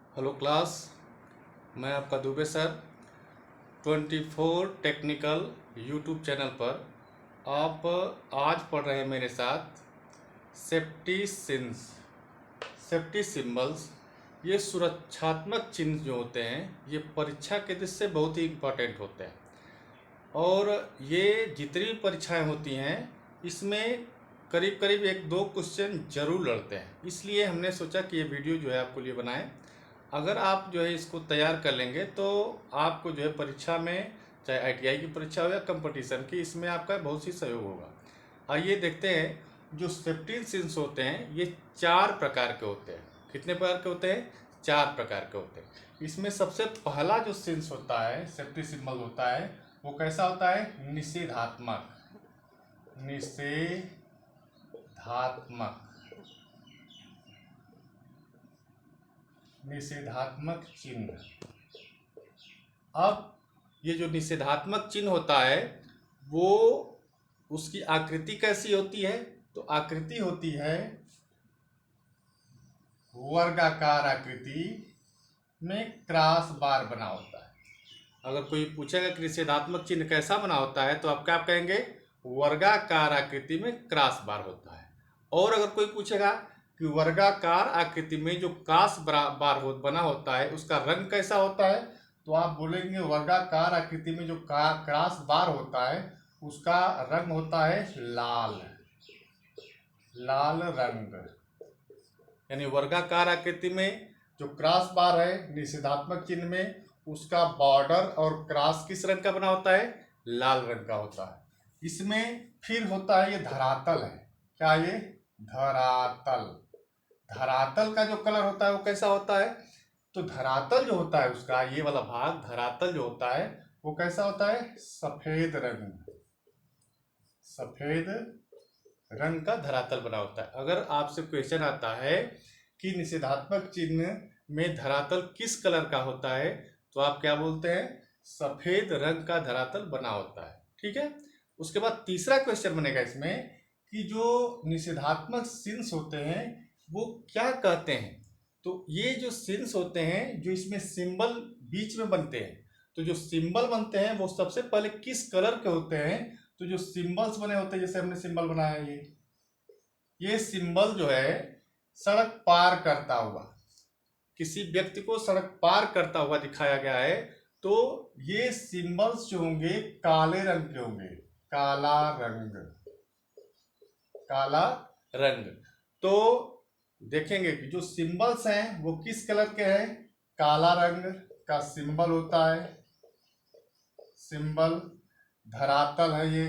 Hello class. मैं आपका Dubey sir 24 technical YouTube channel पर आप आज पढ़ रहे हैं मेरे साथ सेफ्टी सिंस सेफ्टी सिंबल्स। ये सुरक्षात्मक चिन्ह जो होते हैं ये परीक्षा के दृष्टि से बहुत ही इम्पोर्टेंट होते हैं और ये जितनी भी परीक्षाएं होती हैं इसमें करीब करीब एक दो क्वेश्चन जरूर लड़ते हैं, इसलिए हमने सोचा कि ये वीडियो जो है आपको लिए बनाएं। अगर आप जो है इसको तैयार कर लेंगे तो आपको जो है परीक्षा में, चाहे आईटीआई की परीक्षा हो या कंपटीशन की, इसमें आपका बहुत सी सहयोग होगा। आइए देखते हैं। जो सेफ्टी सिंस होते हैं ये 4 प्रकार के होते हैं। कितने प्रकार के होते हैं? 4 प्रकार के होते हैं। इसमें सबसे पहला जो सिंस होता है, सेफ्टी सिंबल होता है, वो कैसा होता है? निषेधात्मक। निषेधात्मक निषेधात्मक चिन्ह। अब ये जो निषेधात्मक चिन्ह होता है वो उसकी आकृति कैसी होती है? तो आकृति होती है वर्गाकार आकृति में क्रॉस बार बना होता है। अगर कोई पूछेगा कि निषेधात्मक चिन्ह कैसा बना होता है तो आप क्या कहेंगे? वर्गाकार आकृति में क्रॉस बार होता है। और अगर कोई पूछेगा कि वर्गाकार आकृति में जो क्रॉस बार बना होता है उसका रंग कैसा होता है, तो आप बोलेंगे वर्गाकार आकृति में जो क्रॉस बार होता है उसका रंग होता है लाल। लाल रंग। यानी वर्गाकार आकृति में जो क्रॉस बार है निषेधात्मक चिन्ह में, उसका बॉर्डर और क्रॉस किस रंग का बना होता है? लाल रंग का होता है। इसमें फिर होता है ये धरातल है। क्या ये? धरातल। धरातल का जो कलर होता है वो कैसा होता है? तो धरातल जो होता है उसका ये वाला भाग, धरातल जो होता है वो कैसा होता है? सफेद रंग। सफेद रंग का धरातल बना होता है। अगर आपसे क्वेश्चन आता है कि निषेधात्मक चिन्ह में धरातल किस कलर का होता है, तो आप क्या बोलते हैं? सफेद रंग का धरातल बना होता है। ठीक है। उसके बाद तीसरा क्वेश्चन बनेगा इसमें कि जो निषेधात्मक चिन्ह होते हैं वो क्या कहते हैं। तो ये जो सिंस होते हैं, जो इसमें सिंबल बीच में बनते हैं, तो जो सिंबल बनते हैं वो सबसे पहले किस कलर के होते हैं? तो जो सिंबल्स बने होते हैं, जैसे हमने सिंबल बनाया ये सिंबल जो है सड़क पार करता हुआ, किसी व्यक्ति को सड़क पार करता हुआ दिखाया गया है, तो ये सिंबल्स जो होंगे काले रंग के होंगे। काला रंग। काला रंग। तो देखेंगे कि जो सिंबल्स हैं वो किस कलर के हैं? काला रंग का सिंबल होता है। सिंबल। धरातल है ये,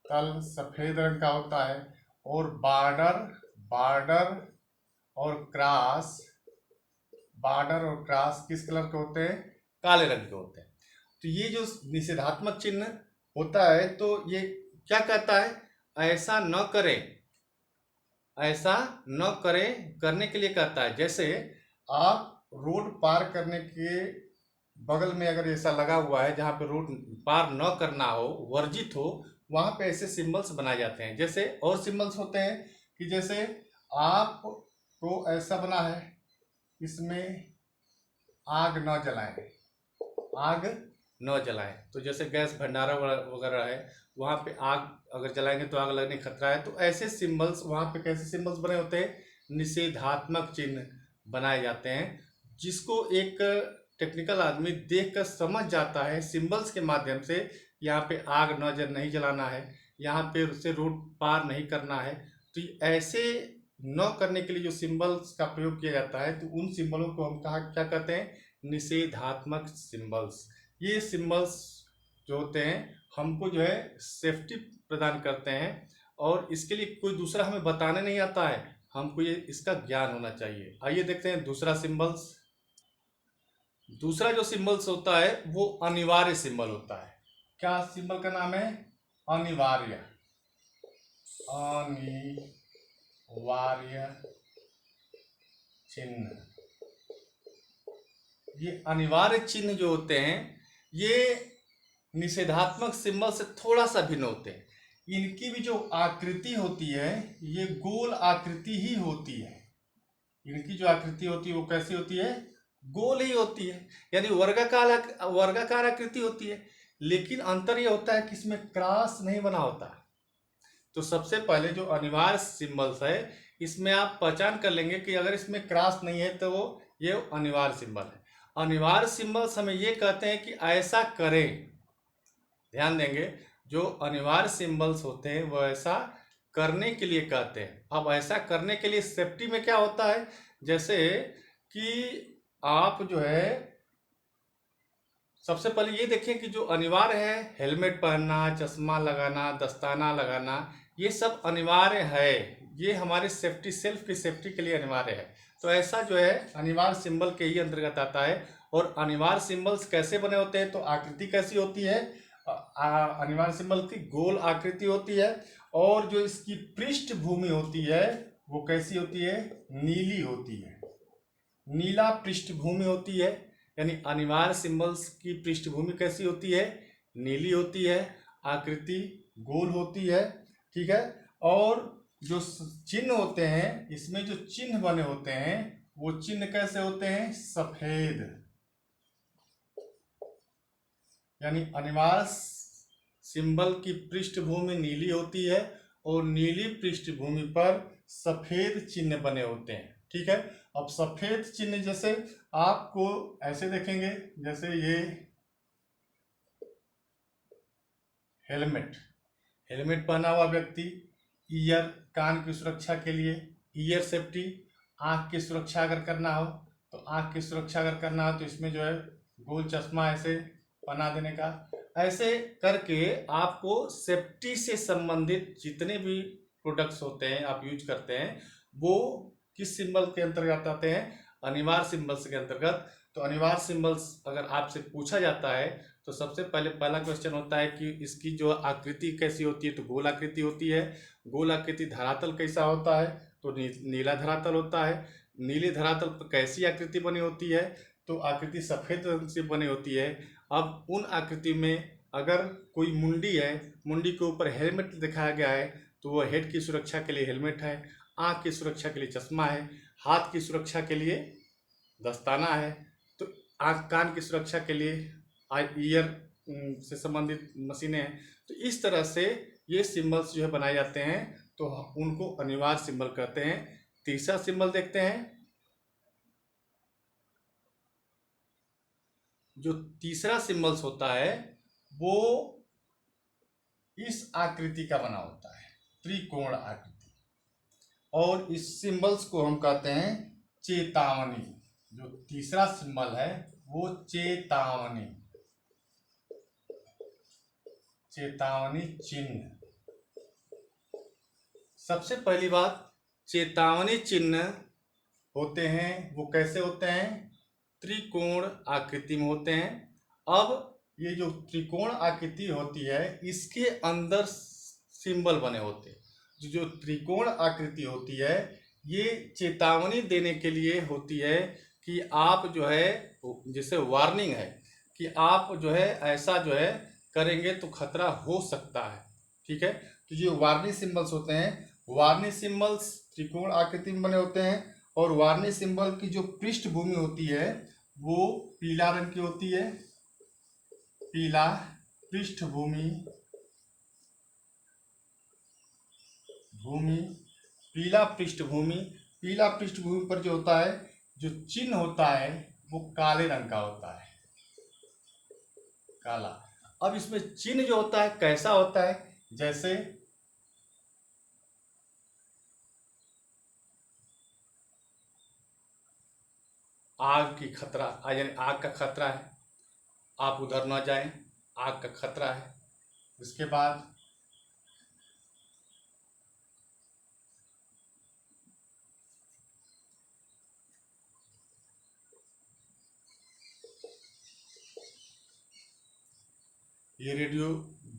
तल सफेद रंग का होता है। और बॉर्डर और क्रॉस, बॉर्डर और क्रॉस किस कलर के होते हैं? काले रंग के होते हैं। तो ये जो निषेधात्मक चिन्ह होता है तो ये क्या कहता है? ऐसा न करें, ऐसा न करें करने के लिए कहता है। जैसे आप रोड पार करने के बगल में अगर ऐसा लगा हुआ है जहाँ पे रोड पार न करना हो, वर्जित हो, वहाँ पे ऐसे सिंबल्स बनाए जाते हैं। जैसे और सिंबल्स होते हैं कि जैसे आप को ऐसा बना है, इसमें आग न जलाएं। आग न जलाएं। तो जैसे गैस भंडारा वगैरह है, वहाँ पे आग अगर जलाएंगे तो आग लगने का खतरा है। तो ऐसे सिंबल्स वहाँ पे कैसे सिंबल्स बने होते हैं? निषेधात्मक चिन्ह बनाए जाते हैं, जिसको एक टेक्निकल आदमी देख कर समझ जाता है सिंबल्स के माध्यम से, यहाँ पे आग नहीं जलाना है, यहाँ पे उससे रोड पार नहीं करना है। तो ऐसे न करने के लिए जो सिंबल्स का प्रयोग किया जाता है, तो उन सिंबलों को हम क्या कहते हैं? निषेधात्मक सिंबल्स। ये सिंबल्स जो होते हैं हमको जो है सेफ्टी प्रदान करते हैं, और इसके लिए कोई दूसरा हमें बताने नहीं आता है, हमको ये इसका ज्ञान होना चाहिए। आइए देखते हैं दूसरा सिंबल्स। दूसरा जो सिंबल्स होता है वो अनिवार्य सिंबल होता है। क्या सिंबल का नाम है? अनिवार्य। अनिवार्य चिन्ह। ये अनिवार्य चिन्ह जो होते हैं ये निषेधात्मक सिंबल से थोड़ा सा भिन्न होते हैं। इनकी भी जो आकृति होती है ये गोल आकृति ही होती है। इनकी जो आकृति होती है वो कैसी होती है, गोल ही होती है, यानी वर्गाकार आकृति होती है। लेकिन अंतर ये होता है कि इसमें क्रॉस नहीं बना होता। तो सबसे पहले जो अनिवार्य सिंबल्स है, इसमें आप पहचान कर लेंगे कि अगर इसमें क्रॉस नहीं है तो वो ये अनिवार्य सिंबल है। अनिवार्य सिंबल्स हमें ये कहते हैं कि ऐसा करें, ध्यान देंगे, जो अनिवार्य सिंबल्स होते हैं वो ऐसा करने के लिए कहते हैं। अब ऐसा करने के लिए सेफ्टी में क्या होता है, जैसे कि आप जो है सबसे पहले ये देखें कि जो अनिवार्य है, हेलमेट पहनना, चश्मा लगाना, दस्ताना लगाना, ये सब अनिवार्य है। ये हमारे सेफ्टी, सेल्फ की सेफ्टी के लिए अनिवार्य है। तो ऐसा जो है अनिवार्य सिंबल के ही अंतर्गत आता है। और अनिवार्य सिंबल्स कैसे बने होते हैं, तो आकृति कैसी होती है, अनिवार्य सिंबल की गोल आकृति होती है। और जो इसकी पृष्ठभूमि होती है वो कैसी होती है, नीली होती है, नीला पृष्ठभूमि होती है। यानी अनिवार्य सिंबल्स की पृष्ठभूमि कैसी होती है, नीली होती है, आकृति गोल होती है, ठीक है। और जो चिन्ह होते हैं, इसमें जो चिन्ह बने होते हैं वो चिन्ह कैसे होते हैं, सफेद। यानी अनिवार्य सिंबल की पृष्ठभूमि नीली होती है और नीली पृष्ठभूमि पर सफेद चिन्ह बने होते हैं, ठीक है। अब सफेद चिन्ह जैसे आपको ऐसे देखेंगे, जैसे ये हेलमेट पहना हुआ व्यक्ति, ईयर कान की सुरक्षा के लिए, ईयर सेफ्टी, आंख की सुरक्षा अगर करना हो तो आंख की सुरक्षा अगर करना हो तो इसमें जो है गोल चश्मा ऐसे बना देने का। ऐसे करके आपको सेफ्टी से संबंधित जितने भी प्रोडक्ट्स होते हैं आप यूज करते हैं वो किस सिंबल के अंतर्गत आते हैं, अनिवार्य सिंबल्स के अंतर्गत। तो अनिवार्य सिंबल्स अगर आपसे पूछा जाता है तो सबसे पहले पहला क्वेश्चन होता है कि इसकी जो आकृति कैसी होती है, तो गोल आकृति होती है। गोल आकृति, धरातल कैसा होता है, तो नीला धरातल होता है। नीले धरातल पर कैसी आकृति बनी होती है, तो आकृति सफेद रंग से बनी होती है। अब उन आकृति में अगर कोई मुंडी है, मुंडी के ऊपर हेलमेट दिखाया गया है तो वो हेड की सुरक्षा के लिए हेलमेट है, आँख की सुरक्षा के लिए चश्मा है, हाथ की सुरक्षा के लिए दस्ताना है, तो आँख कान की सुरक्षा के लिए ईयर से संबंधित मशीनें हैं। तो इस तरह से ये सिंबल्स जो है बनाए जाते हैं, तो उनको अनिवार्य सिंबल कहते हैं। तीसरा सिंबल देखते हैं। जो तीसरा सिंबल्स होता है वो इस आकृति का बना होता है, त्रिकोण आकृति, और इस सिंबल्स को हम कहते हैं चेतावनी। जो तीसरा सिंबल है वो चेतावनी चिन्ह। सबसे पहली बात, चेतावनी चिन्ह होते हैं वो कैसे होते हैं, त्रिकोण आकृति में होते हैं। अब ये जो त्रिकोण आकृति होती है इसके अंदर सिंबल बने होते हैं। जो त्रिकोण आकृति होती है ये चेतावनी देने के लिए होती है कि आप जो है, जैसे वार्निंग है कि आप जो है ऐसा जो है करेंगे तो खतरा हो सकता है, ठीक है। तो ये वार्निंग सिंबल्स होते हैं। वार्निंग सिंबल्स त्रिकोण आकृति में बने होते हैं और वार्निंग सिंबल की जो पृष्ठभूमि होती है वो पीला रंग की होती है, पीला पृष्ठभूमि पीला पृष्ठभूमि पर जो होता है, जो चिन्ह होता है वो काले रंग का होता है, काला। अब इसमें चिन्ह जो होता है कैसा होता है, जैसे आग की खतरा, यानी आग का खतरा है, आप उधर न जाएं, आग का खतरा है। उसके बाद ये रेडियो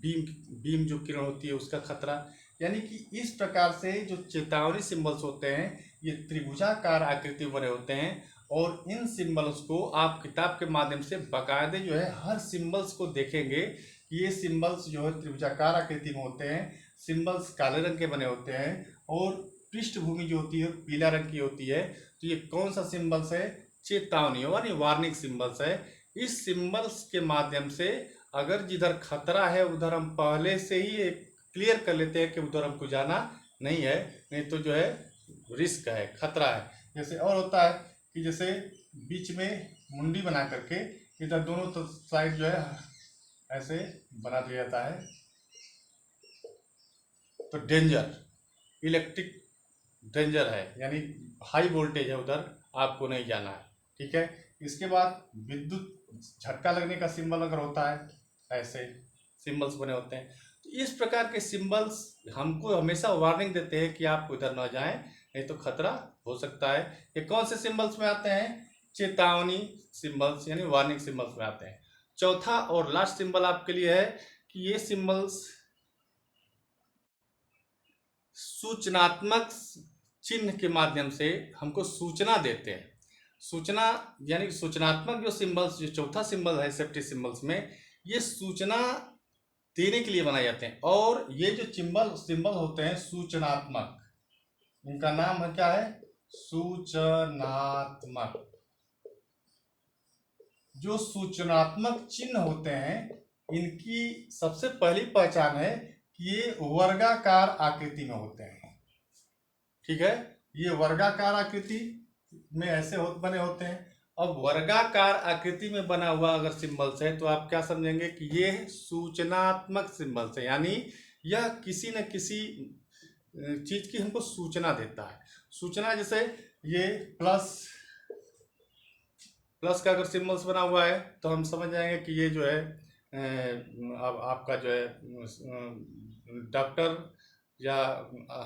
बीम जो किरण होती है उसका खतरा। यानी कि इस प्रकार से जो चेतावनी सिंबल्स होते हैं ये त्रिभुजाकार आकृति बने होते हैं। और इन सिंबल्स को आप किताब के माध्यम से बाकायदे जो है हर सिंबल्स को देखेंगे कि ये सिंबल्स जो है त्रिभुजाकार आकृति में होते हैं, सिंबल्स काले रंग के बने होते हैं और पृष्ठभूमि जो होती है पीला रंग की होती है। तो ये कौन सा सिंबल्स है? चेतावनी यानी वार्निंग सिंबल्स है। इस सिंबल्स के माध्यम से अगर जिधर खतरा है उधर हम पहले से ही क्लियर कर लेते हैं कि उधर हमको जाना नहीं है, नहीं तो जो है रिस्क है, खतरा है। जैसे और होता है कि जैसे बीच में मुंडी बना करके इधर दोनों तो साइड जो है ऐसे बना दिया जाता है, तो डेंजर, इलेक्ट्रिक डेंजर है, यानी हाई वोल्टेज है, उधर आपको नहीं जाना है। ठीक है। इसके बाद विद्युत झटका लगने का सिंबल अगर होता है, ऐसे सिंबल्स बने होते हैं। तो इस प्रकार के सिंबल्स हमको हमेशा वार्निंग देते हैं कि आप उधर न जाएं, नहीं तो खतरा हो सकता है। ये कौन से सिंबल्स में आते हैं? चेतावनी सिंबल्स यानी वार्निंग सिंबल्स में आते हैं। चौथा और लास्ट सिंबल आपके लिए है कि ये सिंबल्स सूचनात्मक चिन्ह के माध्यम से हमको सूचना देते हैं। सूचना यानी सूचनात्मक जो सिंबल्स, जो चौथा सिंबल है सेफ्टी सिंबल्स में, ये सूचना देने के लिए बनाए जाते हैं। और ये जो सिंबल होते हैं सूचनात्मक, इनका नाम है क्या है? सूचनात्मक। जो सूचनात्मक चिन्ह होते हैं इनकी सबसे पहली पहचान है कि ये वर्गाकार आकृति में होते हैं। ठीक है, ये वर्गाकार आकृति में ऐसे बने होते हैं। अब वर्गाकार आकृति में बना हुआ अगर सिंबल्स है तो आप क्या समझेंगे कि ये सूचनात्मक सिंबल्स है, यानी यह किसी न किसी चीज की हमको सूचना देता है। सूचना जैसे ये प्लस का अगर सिंबल्स बना हुआ है तो हम समझ जाएंगे कि ये जो है अब आपका जो है डॉक्टर या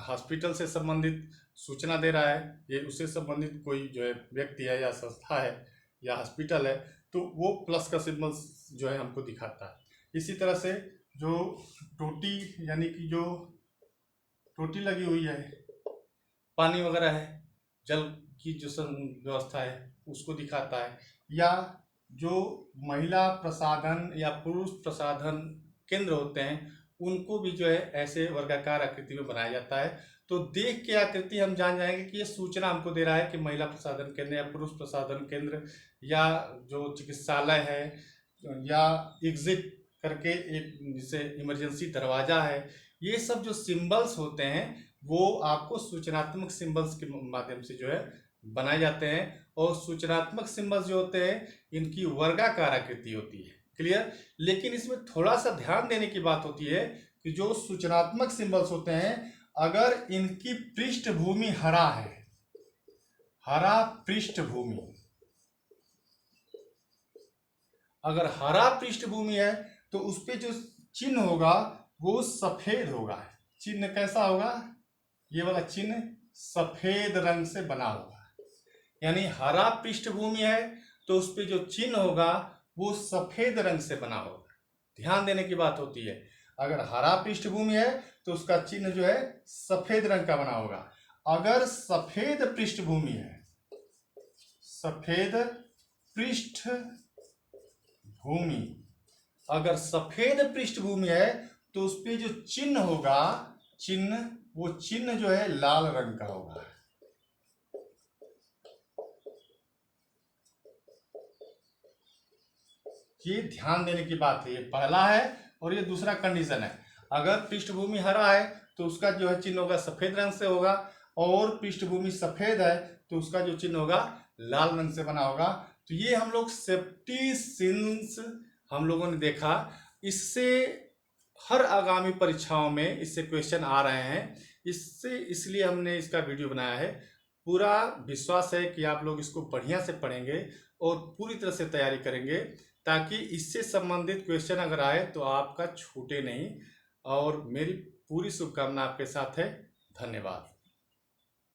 हॉस्पिटल से संबंधित सूचना दे रहा है, ये उससे संबंधित कोई जो है व्यक्ति है या संस्था है या हॉस्पिटल है, तो वो प्लस का सिंबल्स जो है हमको दिखाता है। इसी तरह से जो टोटी यानी कि जो टोटी लगी हुई है, पानी वगैरह है, जल की जो व्यवस्था है उसको दिखाता है, या जो महिला प्रसाधन या पुरुष प्रसाधन केंद्र होते हैं उनको भी जो है ऐसे वर्गाकार आकृति में बनाया जाता है। तो देख के आकृति हम जान जाएंगे कि ये सूचना हमको दे रहा है कि महिला प्रसाधन केंद्र या पुरुष प्रसाधन केंद्र या जो चिकित्सालय है या एग्जिट करके एक जिसे इमरजेंसी दरवाजा है, ये सब जो सिंबल्स होते हैं वो आपको सूचनात्मक सिंबल्स के माध्यम से जो है बनाए जाते हैं। और सूचनात्मक सिंबल्स जो होते हैं इनकी वर्गाकार आकृति होती है। क्लियर? लेकिन इसमें थोड़ा सा ध्यान देने की बात होती है कि जो सूचनात्मक सिंबल्स होते हैं अगर इनकी पृष्ठभूमि हरा है, हरा पृष्ठभूमि, अगर हरा पृष्ठभूमि है तो उस पे जो चिन्ह होगा वो सफेद होगा। चिन्ह कैसा होगा? ये वाला चिन्ह सफेद रंग से बना होगा, यानी हरा पृष्ठभूमि है तो उस पे जो चिन्ह होगा वो सफेद रंग से बना होगा। ध्यान देने की बात होती है, अगर हरा पृष्ठभूमि है तो उसका चिन्ह जो है सफेद रंग का बना होगा। अगर सफेद पृष्ठभूमि है, सफेद पृष्ठभूमि, अगर सफेद पृष्ठभूमि है तो उस पे जो चिन्ह होगा, वो चिन्ह जो है लाल रंग का होगा। ये ध्यान देने की बात है। ये पहला है और ये दूसरा कंडीशन है। अगर पृष्ठभूमि हरा है तो उसका जो है चिन्ह होगा सफेद रंग से होगा, और पृष्ठभूमि सफेद है तो उसका जो चिन्ह होगा लाल रंग से बना होगा। तो ये हम लोग सेफ्टी सिंस हम लोगों ने देखा। इससे हर आगामी परीक्षाओं में इससे क्वेश्चन आ रहे हैं, इसलिए हमने इसका वीडियो बनाया है। पूरा विश्वास है कि आप लोग इसको बढ़िया से पढ़ेंगे और पूरी तरह से तैयारी करेंगे, ताकि इससे संबंधित क्वेश्चन अगर आए तो आपका छूटे नहीं। और मेरी पूरी शुभकामना आपके साथ है। धन्यवाद।